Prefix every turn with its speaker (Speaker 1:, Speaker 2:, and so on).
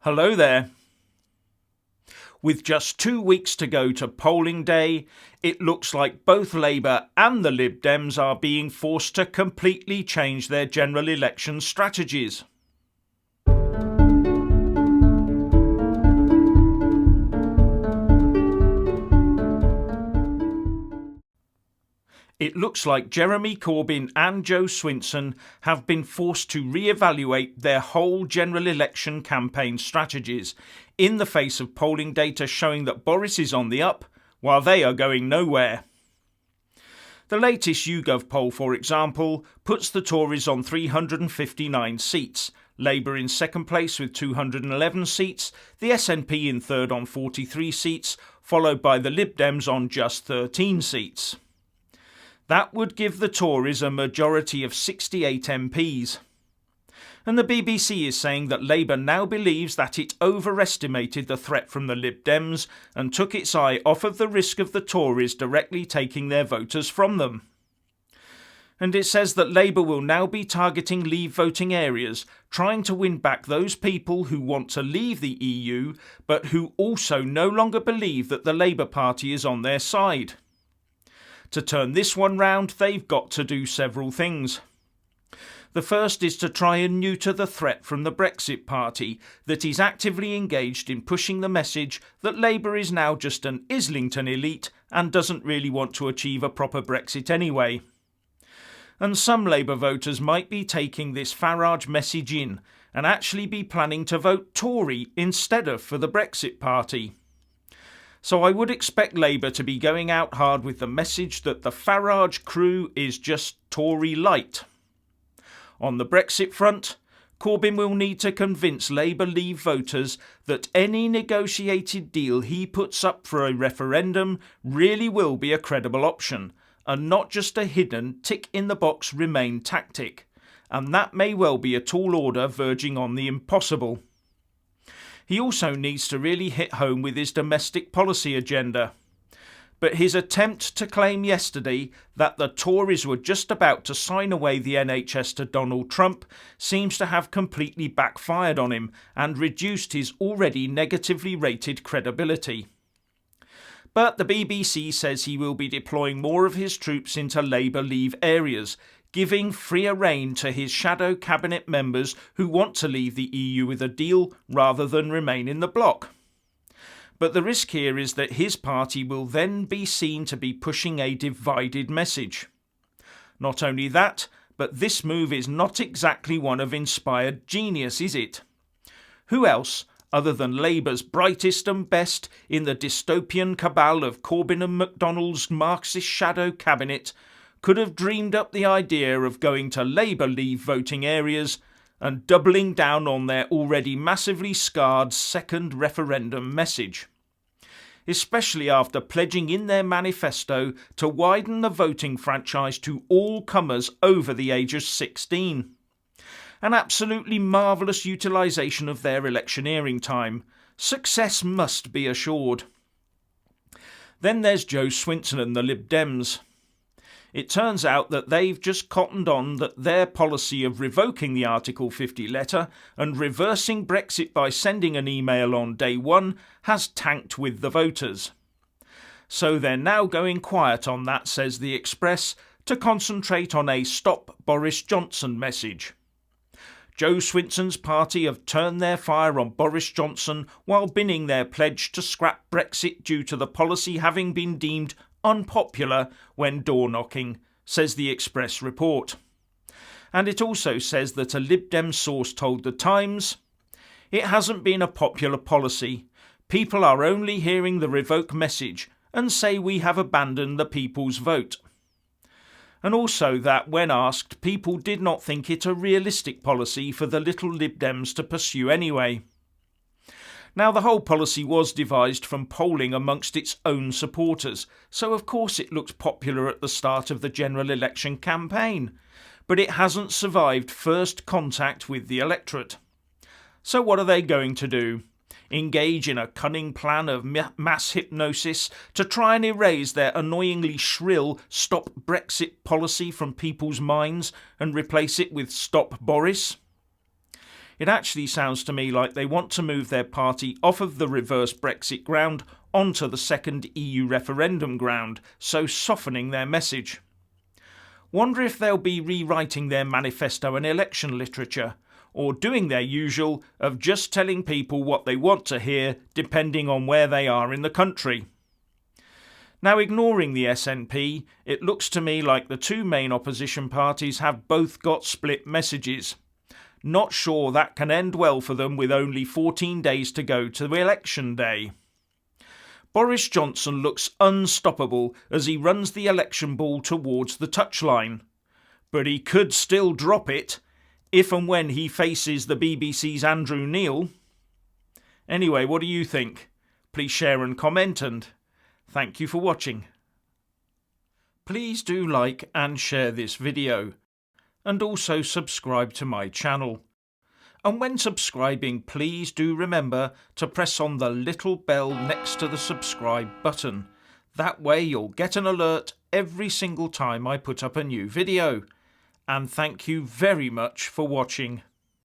Speaker 1: Hello there. With just 2 weeks to go to polling day, it looks like both Labour and the Lib Dems are being forced to completely change their general election strategies. It looks like Jeremy Corbyn and Joe Swinson have been forced to re-evaluate their whole general election campaign strategies in the face of polling data showing that Boris is on the up while they are going nowhere. The latest YouGov poll, for example, puts the Tories on 359 seats, Labour in second place with 211 seats, the SNP in third on 43 seats, followed by the Lib Dems on just 13 seats. That would give the Tories a majority of 68 MPs. And the BBC is saying that Labour now believes that it overestimated the threat from the Lib Dems and took its eye off of the risk of the Tories directly taking their voters from them. And it says that Labour will now be targeting Leave voting areas, trying to win back those people who want to leave the EU but who also no longer believe that the Labour Party is on their side. To turn this one round, they've got to do several things. The first is to try and neuter the threat from the Brexit Party that is actively engaged in pushing the message that Labour is now just an Islington elite and doesn't really want to achieve a proper Brexit anyway. And some Labour voters might be taking this Farage message in and actually be planning to vote Tory instead of for the Brexit Party. So I would expect Labour to be going out hard with the message that the Farage crew is just Tory light. On the Brexit front, Corbyn will need to convince Labour Leave voters that any negotiated deal he puts up for a referendum really will be a credible option, and not just a hidden tick-in-the-box Remain tactic, and that may well be a tall order verging on the impossible. He also needs to really hit home with his domestic policy agenda. But his attempt to claim yesterday that the Tories were just about to sign away the NHS to Donald Trump seems to have completely backfired on him and reduced his already negatively rated credibility. But the BBC says he will be deploying more of his troops into Labour Leave areas, giving freer rein to his shadow cabinet members who want to leave the EU with a deal rather than remain in the bloc. But the risk here is that his party will then be seen to be pushing a divided message. Not only that, but this move is not exactly one of inspired genius, is it? Who else, other than Labour's brightest and best in the dystopian cabal of Corbyn and McDonnell's Marxist shadow cabinet, could have dreamed up the idea of going to Labour Leave voting areas and doubling down on their already massively scarred second referendum message, especially after pledging in their manifesto to widen the voting franchise to all comers over the age of 16. An absolutely marvellous utilisation of their electioneering time. Success must be assured. Then there's Joe Swinson and the Lib Dems. It turns out that they've just cottoned on that their policy of revoking the Article 50 letter and reversing Brexit by sending an email on day one has tanked with the voters. So they're now going quiet on that, says the Express, to concentrate on a Stop Boris Johnson message. Joe Swinson's party have turned their fire on Boris Johnson while binning their pledge to scrap Brexit due to the policy having been deemed unpopular when door-knocking, says the Express report. And it also says that a Lib Dem source told The Times, "It hasn't been a popular policy. People are only hearing the revoke message and say we have abandoned the people's vote." And also that, when asked, people did not think it a realistic policy for the little Lib Dems to pursue anyway. Now, the whole policy was devised from polling amongst its own supporters, so of course it looked popular at the start of the general election campaign, but it hasn't survived first contact with the electorate. So what are they going to do? Engage in a cunning plan of mass hypnosis to try and erase their annoyingly shrill Stop Brexit policy from people's minds and replace it with Stop Boris? It actually sounds to me like they want to move their party off of the reverse Brexit ground onto the second EU referendum ground, so softening their message. Wonder if they'll be rewriting their manifesto and election literature, or doing their usual of just telling people what they want to hear depending on where they are in the country. Now, ignoring the SNP, it looks to me like the two main opposition parties have both got split messages. Not sure that can end well for them with only 14 days to go to election day. Boris Johnson looks unstoppable as he runs the election ball towards the touchline. But he could still drop it if and when he faces the BBC's Andrew Neil. Anyway, what do you think? Please share and comment, and thank you for watching. Please do like and share this video, and also subscribe to my channel. And when subscribing, please do remember to press on the little bell next to the subscribe button. That way you'll get an alert every single time I put up a new video. And thank you very much for watching.